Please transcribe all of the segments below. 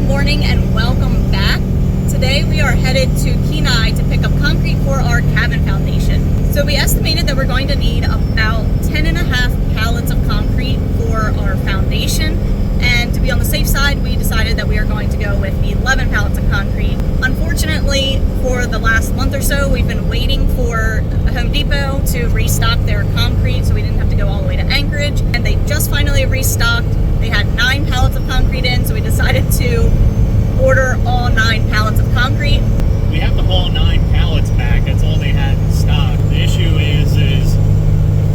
Good morning and welcome back. Today we are headed to Kenai to pick up concrete for our cabin foundation. So we estimated that we're going to need about 10.5 pallets of concrete for our foundation. And to be on the safe side, we decided that we are going to go with 11 pallets of concrete. Unfortunately, for the last month or so, we've been waiting for Home Depot to restock their concrete so we didn't have to go all the way to Anchorage. And they just finally restocked. They had 9 pallets of concrete in, so we decided to order all 9 pallets of concrete. We have to haul 9 pallets back. That's all they had in stock. The issue is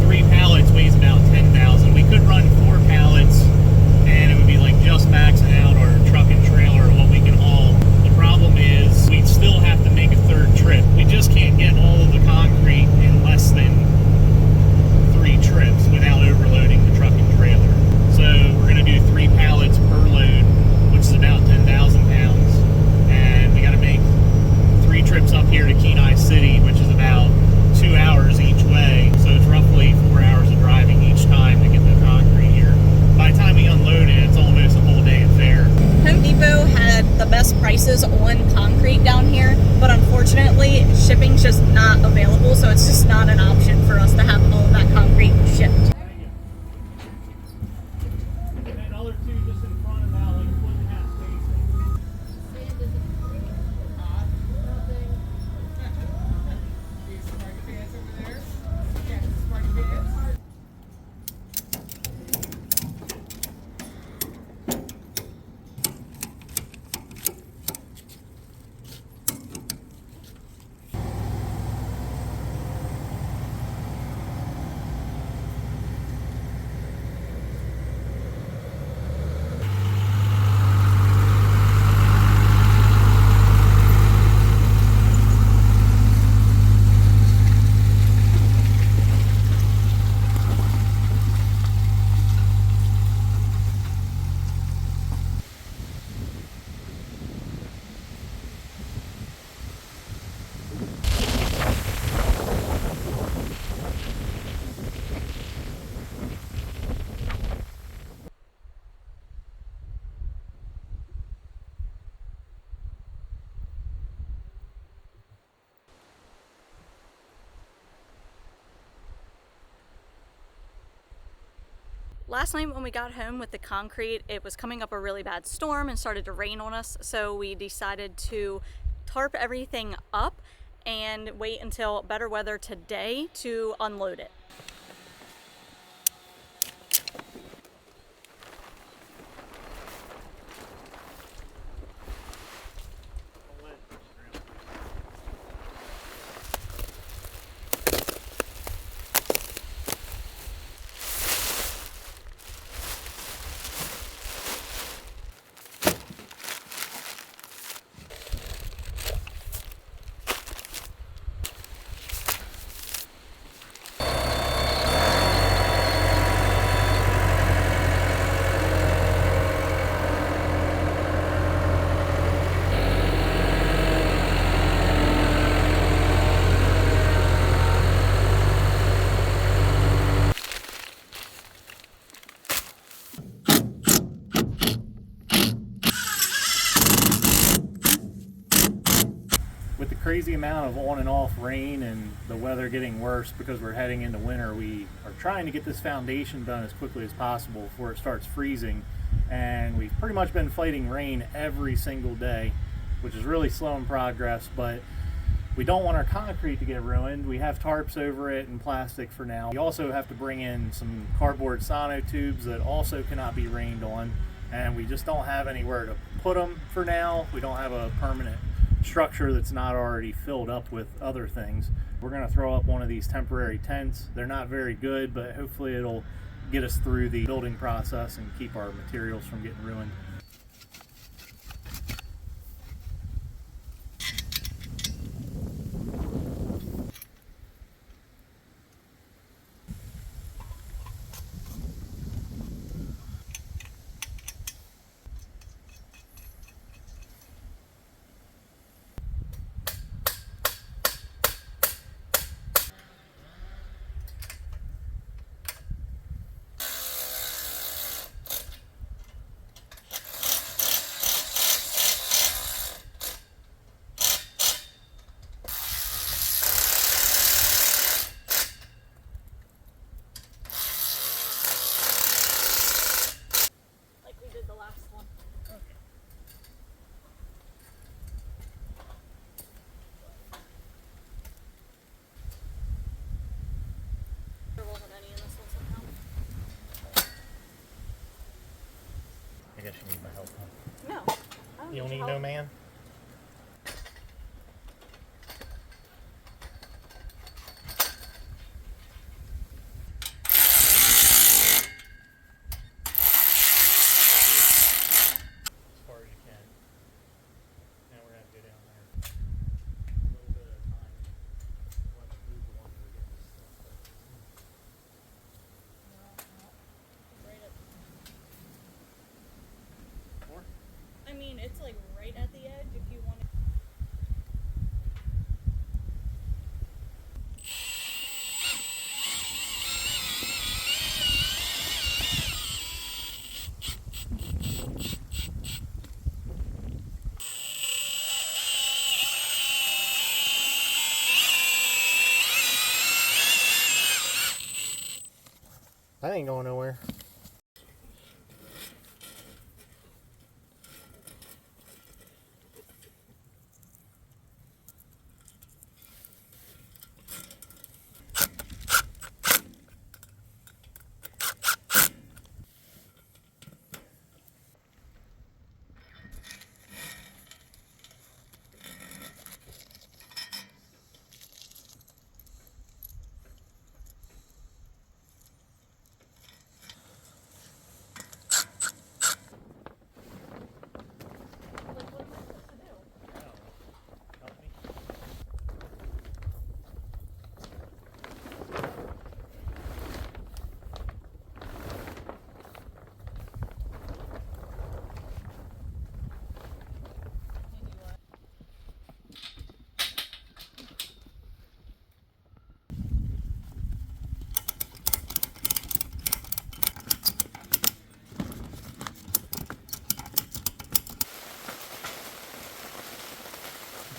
3 pallets weighs about 10,000. We could run 4 pallets and it would be like just maxing out our truck and trailer what we can haul. The problem is we'd still have to make a third trip. We just can't get all of the concrete in less than 3 trips without overloading the truck and trailer. So we're going to do 3 pallets per load, which is about 10,000 pounds. And we got to make 3 trips up here to Kenai City, which is about 2 hours each way. So it's roughly 4 hours of driving each time to get the concrete here. By the time we unload it, it's almost a whole day affair. Home Depot had the best prices on concrete down here, but unfortunately shipping's just not available, so it's just not an option for us to have all of that concrete shipped. And other 2 just in front of that, like 1.5 spacing. Last night when we got home with the concrete, it was coming up a really bad storm and started to rain on us, so we decided to tarp everything up and wait until better weather today to unload it. With the crazy amount of on and off rain and the weather getting worse because we're heading into winter, we are trying to get this foundation done as quickly as possible before it starts freezing. And we've pretty much been fighting rain every single day, which is really slow in progress, but we don't want our concrete to get ruined. We have tarps over it and plastic for now. We also have to bring in some cardboard sonotubes that also cannot be rained on, and we just don't have anywhere to put them for now. We don't have a permanent structure that's not already filled up with other things. We're going to throw up one of these temporary tents. They're not very good, but hopefully it'll get us through the building process and keep our materials from getting ruined. You don't need no man? I mean, it's like right at the edge if you want to. That ain't going nowhere.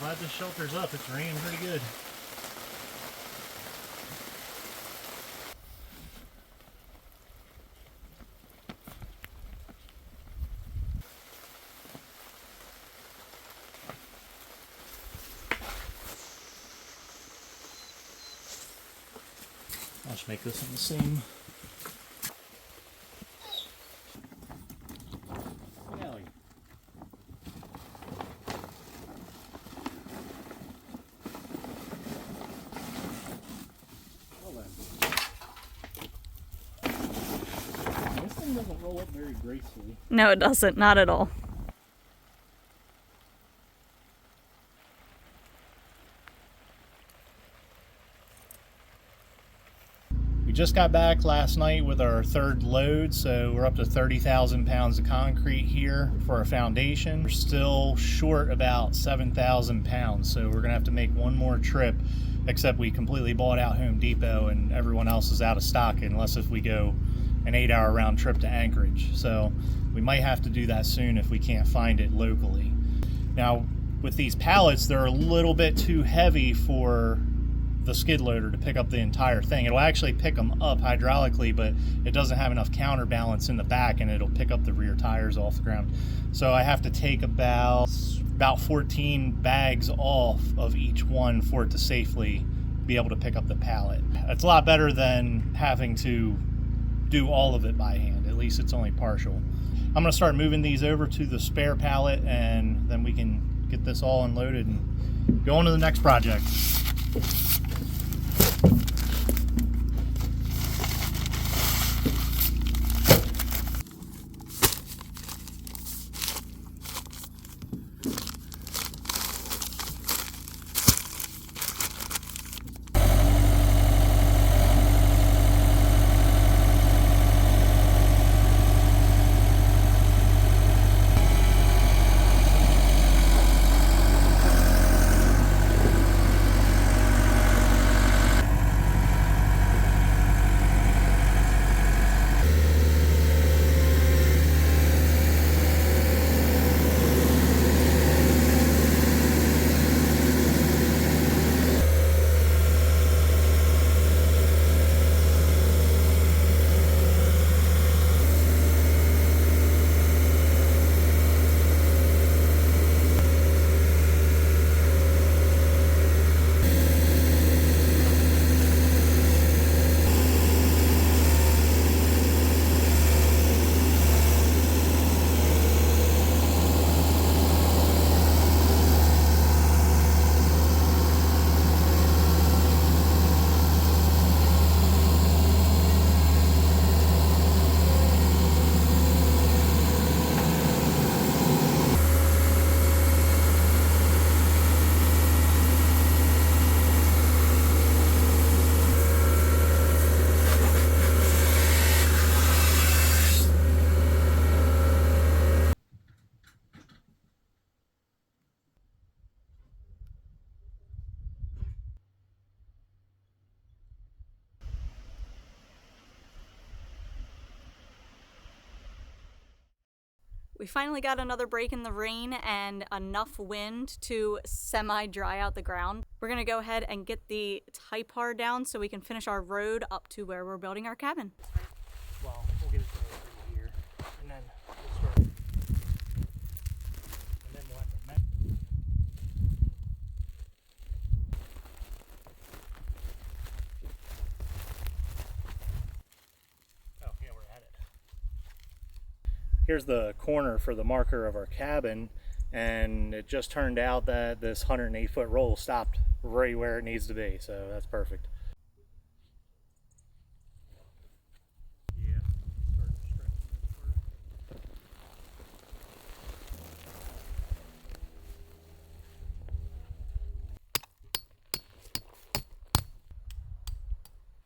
Glad this shelter's up. It's raining pretty good. I'll just make this in the same. Doesn't roll up very gracefully. No, it doesn't. Not at all. We just got back last night with our third load, so we're up to 30,000 pounds of concrete here for our foundation. We're still short about 7,000 pounds, so we're gonna have to make one more trip, except we completely bought out Home Depot and everyone else is out of stock unless if we go an 8-hour round trip to Anchorage. So we might have to do that soon if we can't find it locally. Now with these pallets, they're a little bit too heavy for the skid loader to pick up the entire thing. It'll actually pick them up hydraulically, but it doesn't have enough counterbalance in the back and it'll pick up the rear tires off the ground. So I have to take about 14 bags off of each one for it to safely be able to pick up the pallet. It's a lot better than having to do all of it by hand. At least it's only partial. I'm gonna start moving these over to the spare pallet and then we can get this all unloaded and go on to the next project. We finally got another break in the rain and enough wind to semi-dry out the ground. We're gonna go ahead and get the Typar down so we can finish our road up to where we're building our cabin. Well, we'll get it to here, and then we'll start. And then we'll have to Oh, yeah, we're at it. Here's the corner for the marker of our cabin, and it just turned out that this 108-foot roll stopped right where it needs to be, so that's perfect.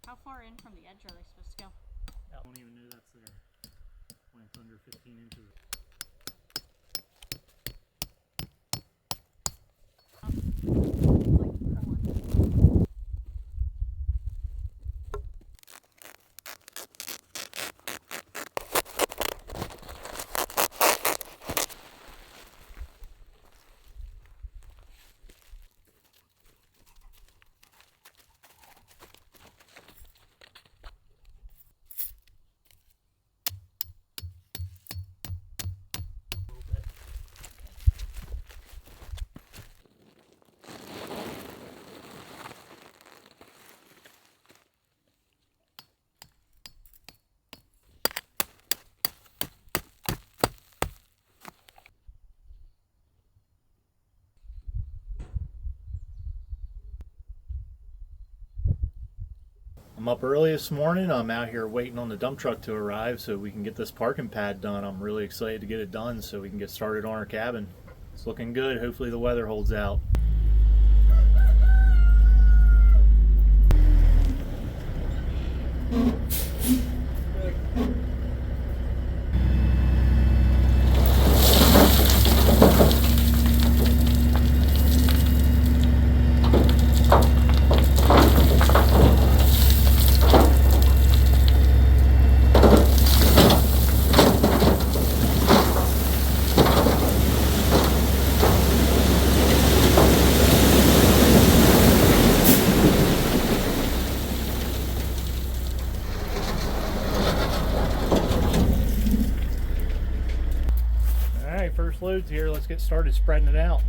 How far in from the edge are they supposed to go? I don't even know that's there when it's under 15 inches. I'm up early this morning. I'm out here waiting on the dump truck to arrive so we can get this parking pad done. I'm really excited to get it done so we can get started on our cabin. It's looking good. Hopefully the weather holds out. First load's here. Let's get started spreading it out.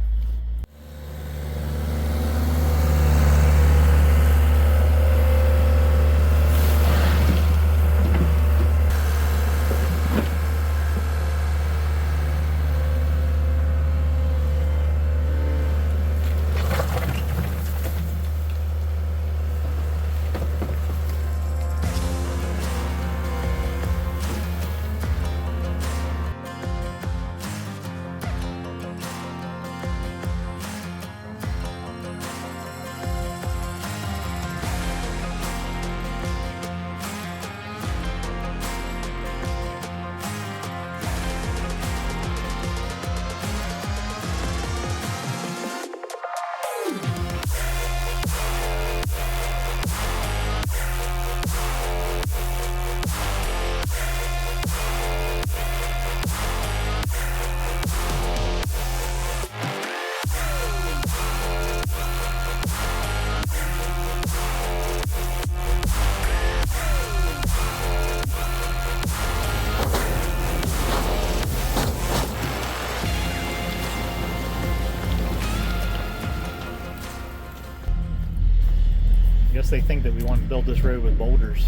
I guess they think that we want to build this road with boulders.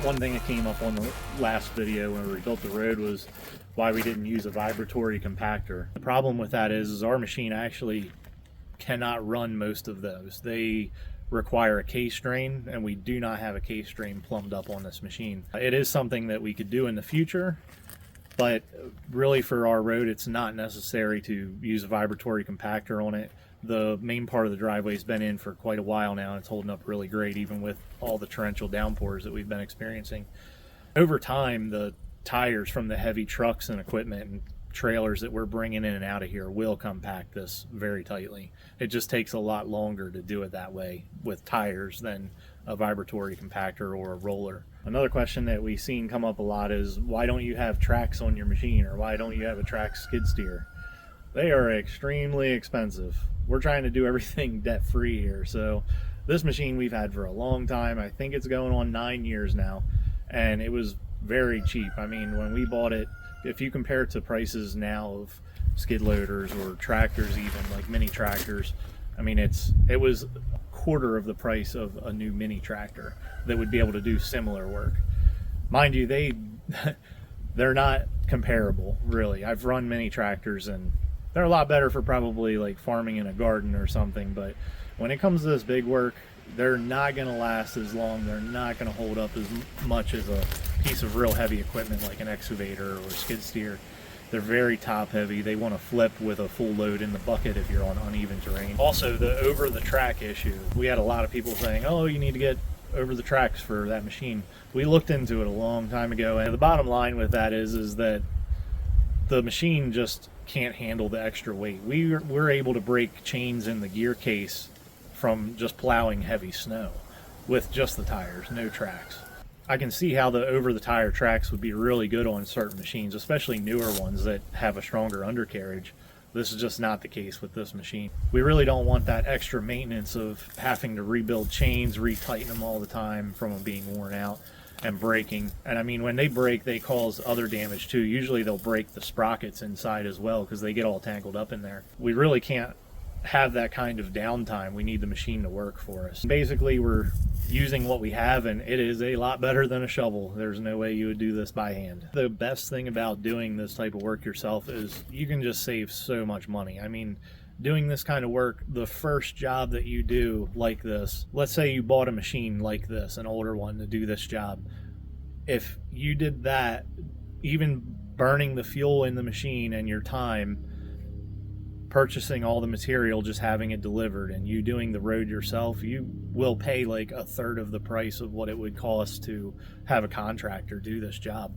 One thing that came up on the last video when we built the road was why we didn't use a vibratory compactor. The problem with that is our machine actually cannot run most of those. They require a case drain, and we do not have a case drain plumbed up on this machine. It is something that we could do in the future, but really for our road it's not necessary to use a vibratory compactor on it. The main part of the driveway's been in for quite a while now, and it's holding up really great even with all the torrential downpours that we've been experiencing. Over time, the tires from the heavy trucks and equipment and trailers that we're bringing in and out of here will compact this very tightly. It just takes a lot longer to do it that way with tires than a vibratory compactor or a roller. Another question that we've seen come up a lot is, why don't you have tracks on your machine, or why don't you have a track skid steer? They are extremely expensive. We're trying to do everything debt free here, so this machine we've had for a long time. I think it's going on 9 years now, and it was very cheap. I mean, when we bought it, if you compare it to prices now of skid loaders or tractors, even like mini tractors, I mean, it was a quarter of the price of a new mini tractor that would be able to do similar work. Mind you, they're not comparable, really. I've run mini tractors and they're a lot better for probably like farming in a garden or something, but when it comes to this big work, they're not going to last as long. They're not going to hold up as much as a piece of real heavy equipment like an excavator or skid steer. They're very top heavy. They want to flip with a full load in the bucket if you're on uneven terrain. Also, the over the track issue. We had a lot of people saying, oh, you need to get over the tracks for that machine. We looked into it a long time ago, and the bottom line with that is that the machine just can't handle the extra weight. We're able to break chains in the gear case from just plowing heavy snow with just the tires, no tracks. I can see how the over the tire tracks would be really good on certain machines, especially newer ones that have a stronger undercarriage. This is just not the case with this machine. We really don't want that extra maintenance of having to rebuild chains, retighten them all the time from them being worn out and breaking. And I mean, when they break, they cause other damage too. Usually they'll break the sprockets inside as well because they get all tangled up in there. We really can't have that kind of downtime. We need the machine to work for us. Basically, we're using what we have, and it is a lot better than a shovel. There's no way you would do this by hand. The best thing about doing this type of work yourself is you can just save so much money. I mean, doing this kind of work, the first job that you do like this, let's say you bought a machine like this, an older one, to do this job. If you did that, even burning the fuel in the machine and your time, purchasing all the material, just having it delivered, and you doing the road yourself, you will pay like a third of the price of what it would cost to have a contractor do this job.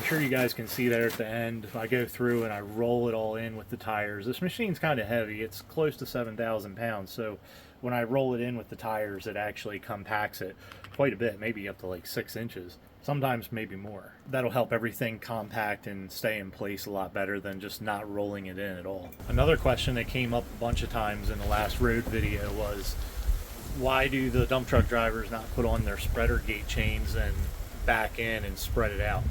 Sure, you guys can see there at the end, if I go through and I roll it all in with the tires, this machine's kind of heavy. It's close to 7,000 pounds, so when I roll it in with the tires, it actually compacts it quite a bit, maybe up to like 6 inches, sometimes maybe more. That'll help everything compact and stay in place a lot better than just not rolling it in at all. Another question that came up a bunch of times in the last road video was, why do the dump truck drivers not put on their spreader gate chains and back in and spread it out?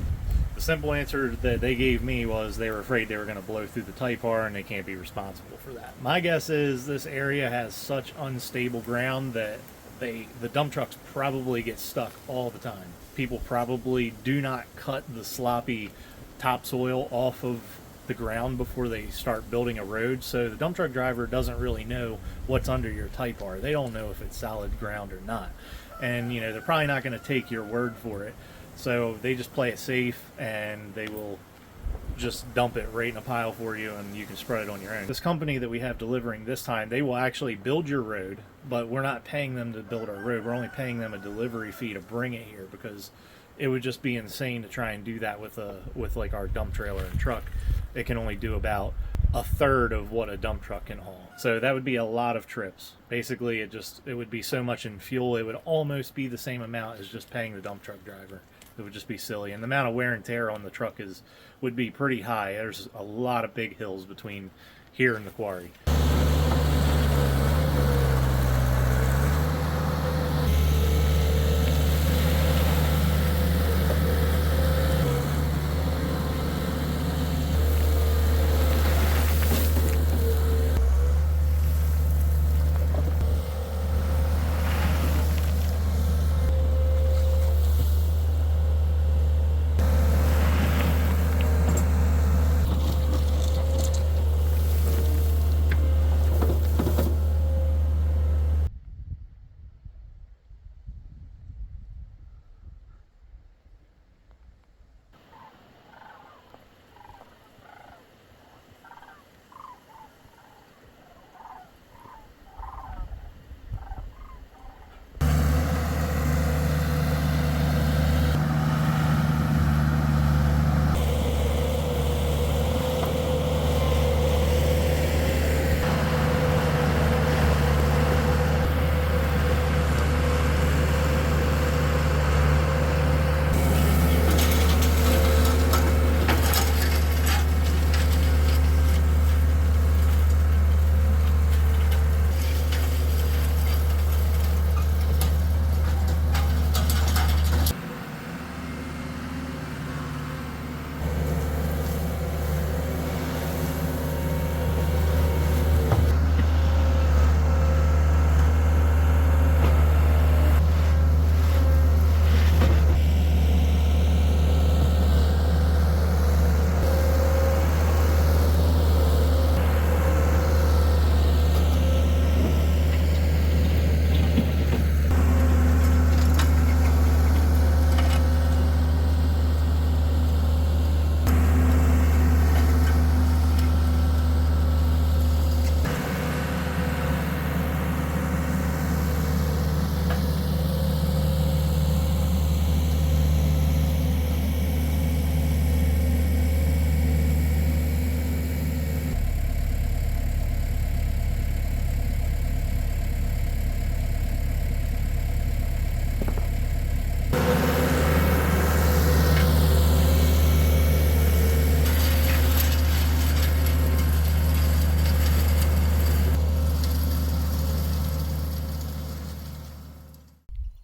The simple answer that they gave me was they were afraid they were going to blow through the Type-R and they can't be responsible for that. My guess is this area has such unstable ground that the dump trucks probably get stuck all the time. People probably do not cut the sloppy topsoil off of the ground before they start building a road, so the dump truck driver doesn't really know what's under your Type-R. They don't know if it's solid ground or not, and you know, they're probably not going to take your word for it. So they just play it safe, and they will just dump it right in a pile for you, and you can spread it on your own. This company that we have delivering this time, they will actually build your road, but we're not paying them to build our road. We're only paying them a delivery fee to bring it here, because it would just be insane to try and do that with like our dump trailer and truck. It can only do about a third of what a dump truck can haul. So that would be a lot of trips. Basically, it would be so much in fuel, it would almost be the same amount as just paying the dump truck driver. It would just be silly. And the amount of wear and tear on the truck would be pretty high. There's a lot of big hills between here and the quarry.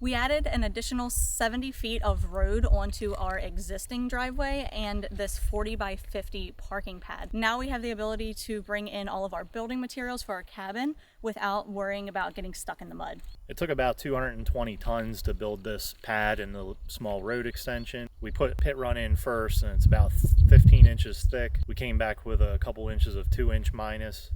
We added an additional 70 feet of road onto our existing driveway and this 40 by 50 parking pad. Now we have the ability to bring in all of our building materials for our cabin without worrying about getting stuck in the mud. It took about 220 tons to build this pad and the small road extension. We put pit run in first and it's about 15 inches thick. We came back with a couple inches of 2-inch minus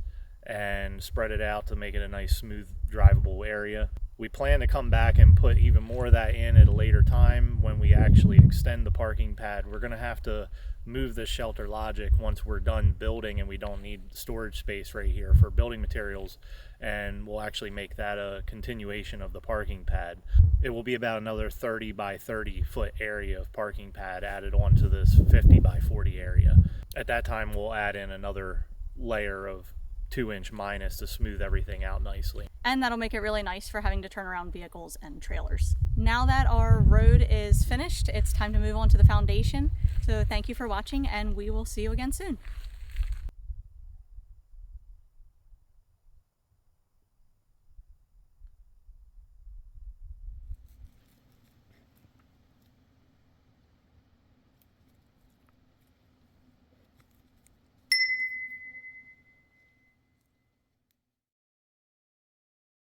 and spread it out to make it a nice smooth drivable area. We plan to come back and put even more of that in at a later time when we actually extend the parking pad. We're going to have to move this Shelter Logic once we're done building and we don't need storage space right here for building materials, and we'll actually make that a continuation of the parking pad. It will be about another 30 by 30 foot area of parking pad added onto this 50 by 40 area. At that time we'll add in another layer of 2-inch minus to smooth everything out nicely. And that'll make it really nice for having to turn around vehicles and trailers. Now that our road is finished, it's time to move on to the foundation. So thank you for watching and we will see you again soon.